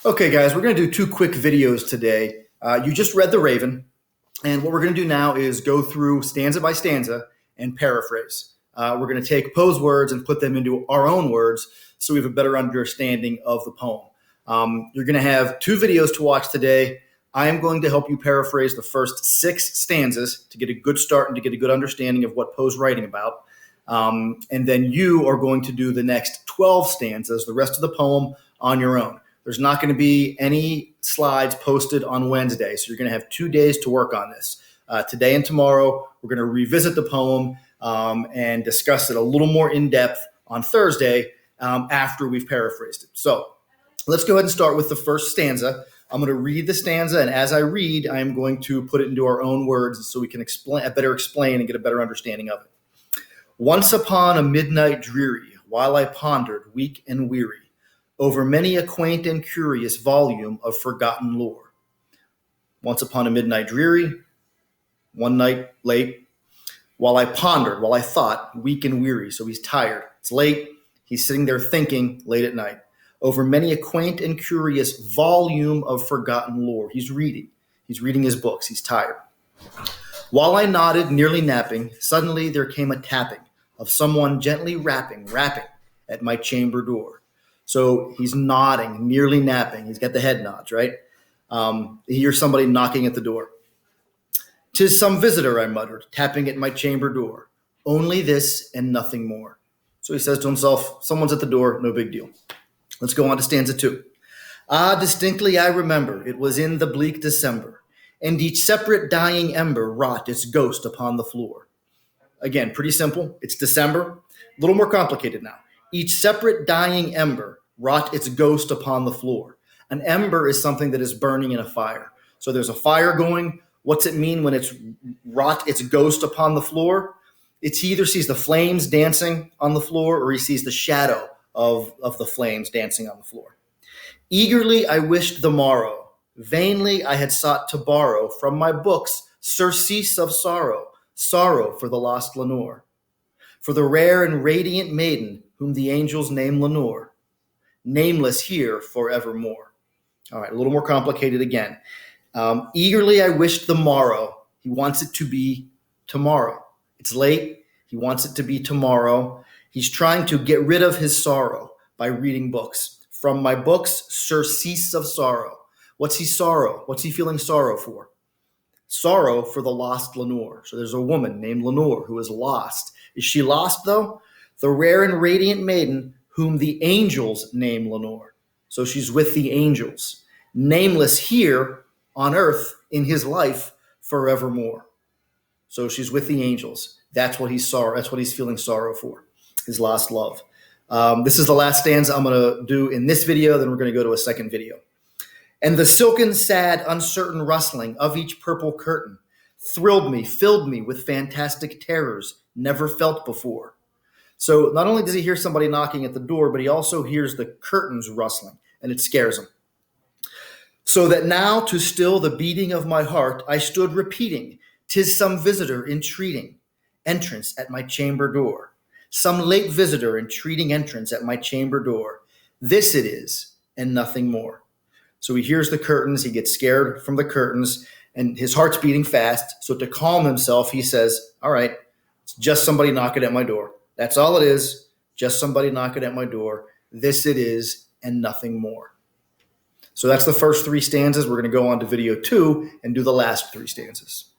Okay, guys, we're going to do two quick videos today. You just read The Raven, and what we're going to do now is go through stanza by stanza and paraphrase. We're going to take Poe's words and put them into our own words so we have a better understanding of the poem. You're going to have two videos to watch today. I am going to help you paraphrase the first 6 stanzas to get a good start and to get a good understanding of what Poe's writing about. And then you are going to do the next 12 stanzas, the rest of the poem, on your own. There's not going to be any slides posted on Wednesday, so you're going to have 2 days to work on this. Today and tomorrow, we're going to revisit the poem and discuss it a little more in depth on Thursday after we've paraphrased it. So let's go ahead and start with the first stanza. I'm going to read the stanza, and as I read, I'm going to put it into our own words so we can better explain and get a better understanding of it. Once upon a midnight dreary, while I pondered, weak and weary, over many a quaint and curious volume of forgotten lore. Once upon a midnight dreary, one night late, while I pondered, while I thought, weak and weary, so he's tired. It's late, he's sitting there thinking late at night, over many a quaint and curious volume of forgotten lore. He's reading his books, he's tired. While I nodded, nearly napping, suddenly there came a tapping of someone gently rapping at my chamber door. So he's nodding, nearly napping. He's got the head nods, right? He hears somebody knocking at the door. "'Tis some visitor," I muttered, tapping at my chamber door. "Only this and nothing more." So he says to himself, someone's at the door, no big deal. Let's go on to stanza 2. "Ah, distinctly I remember, it was in the bleak December, and each separate dying ember wrought its ghost upon the floor." Again, pretty simple. It's December. A little more complicated now. Each separate dying ember wrought its ghost upon the floor. An ember is something that is burning in a fire. So there's a fire going. What's it mean when it's wrought its ghost upon the floor? He either sees the flames dancing on the floor or he sees the shadow of the flames dancing on the floor. "Eagerly I wished the morrow. Vainly I had sought to borrow from my books surcease of sorrow, sorrow for the lost Lenore, for the rare and radiant maiden whom the angels name Lenore, nameless here forevermore." All right, a little more complicated again. Eagerly I wished the morrow. He wants it to be tomorrow. It's late. He wants it to be tomorrow. He's trying to get rid of his sorrow by reading books. From my books, surcease of sorrow. What's he sorrow? What's he feeling sorrow for? Sorrow for the lost Lenore. So there's a woman named Lenore who is lost. Is she lost, though? The rare and radiant maiden whom the angels name Lenore. So she's with the angels. Nameless here on earth in his life forevermore. So she's with the angels. That's what he's feeling sorrow for, his lost love. This is the last stanza I'm going to do in this video. Then we're going to go to a second video. "And the silken, sad, uncertain rustling of each purple curtain thrilled me, filled me with fantastic terrors never felt before." So not only does he hear somebody knocking at the door, but he also hears the curtains rustling, and it scares him. "So that now to still the beating of my heart, I stood repeating, 'tis some visitor entreating entrance at my chamber door. Some late visitor entreating entrance at my chamber door. This it is, and nothing more." So he hears the curtains, he gets scared from the curtains, and his heart's beating fast. So to calm himself, he says, all right, it's just somebody knocking at my door. That's all it is, just somebody knocking at my door. This it is, and nothing more. So that's the first 3 stanzas. We're going to go on to video 2 and do the last 3 stanzas.